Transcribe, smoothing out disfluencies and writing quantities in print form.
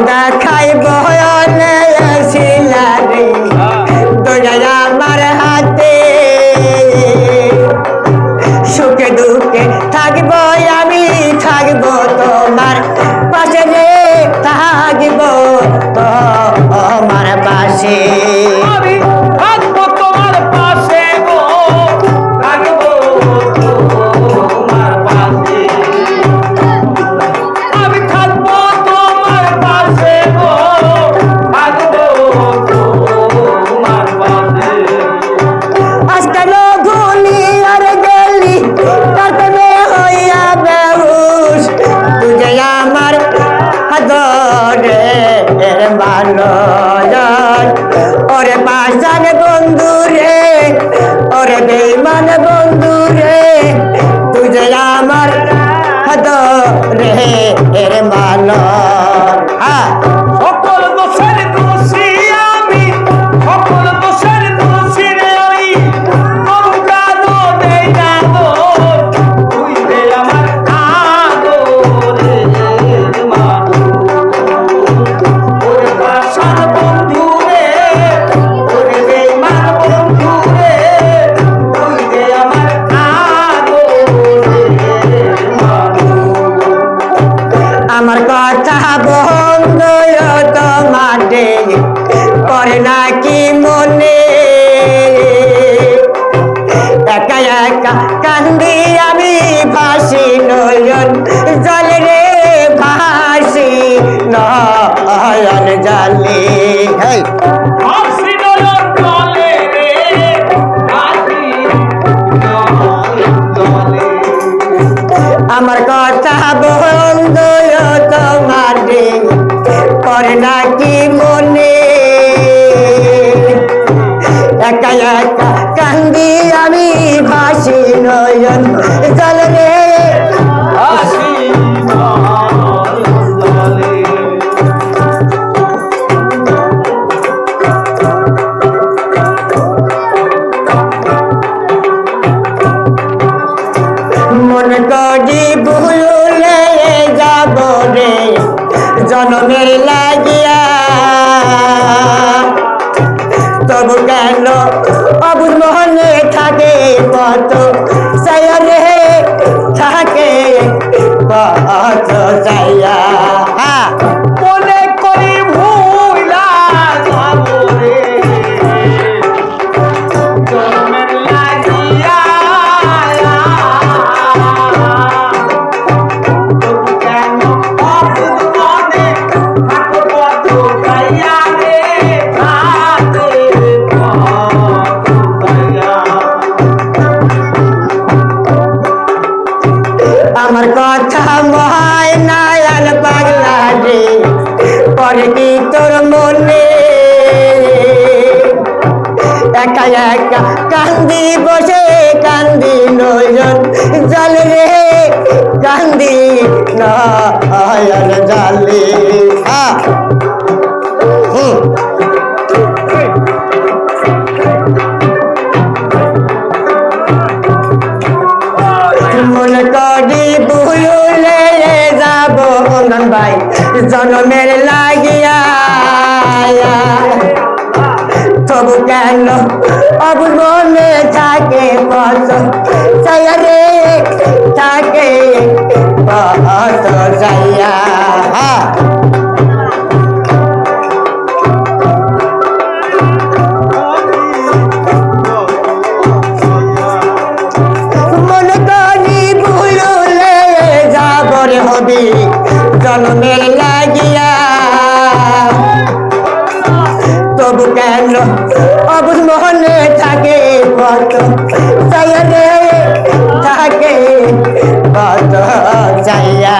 দেখাইব শিলারে দয়া আমার হাতে সুখে দুঃখে থাকব আমি থাকব তোমার পাশে রে থাকব তোমার পাশে আমি থাকবো তোমার পাশে গো থাকবো তোমার পাশে আমি থাকবো তোমার পাশে গো থাকবো তোমার পাশে আজকাল গুলি আর গেলি তাতে হইয়া বেহুশ তুই আমার হাদরে ভালো ওরে পাশান বন্ধু রে ওরে বেঈমান বন্ধু রে তুই আমার হাদরে ভালো সকল দোষের দোষী আমি সকল দোষের দোষী রে ওই তোমরা তো দেই না দোষ তুই দে আমার আদরের মানুষ ওরে পাশার বন্ধু রে ওরে বেঈমান বন্ধু রে তুই দে আমার আদরের মানুষ আমার কথা বন্ধ তোমারে করে নাকি মনে একা একা কান্দি আমি ভাসি নয়ন জলে রে ভাসি নয়ন জলে হাসি নয়ন জলে রে হাসি নয়ন জলে আমার কথা বন্ধ তোমারে করে নাকি মনে একা একা কান্দি আমি ভাসি নয়ন জল রে হাসি নয়ন জলে মন করি ভুলে যাব রে জনমের লাগিয়া তবু কেন অবুঝ মনে থাকে কত সায়রে থাকে কত সাইয়া মনে করি ভুলা যাব রে জন্মের লাগিয়া তবু কেন অবুঝ মনে থাকো কত গাইয়া রে থাকে কত গাইয়া আমার কথা মহায় নায়াল পাগলা রে পরে কি তোর মনে একা একা কান্দি বসে কান্দি নয়ন জল রে কান্দি নয়ন জলে মন করি ভুলে যাব অঙ্গন ভাই জনমের লাগিয়া তবু কেন অবুঝ মনে থাকে কত সায়রে থাকে কত সাইয়া মন করি ভুলে যাব রে হবি জনমের লাগিয়া তবু কেন অবুঝ মনে থাকে কত সায়রে থাকে কত চাইয়া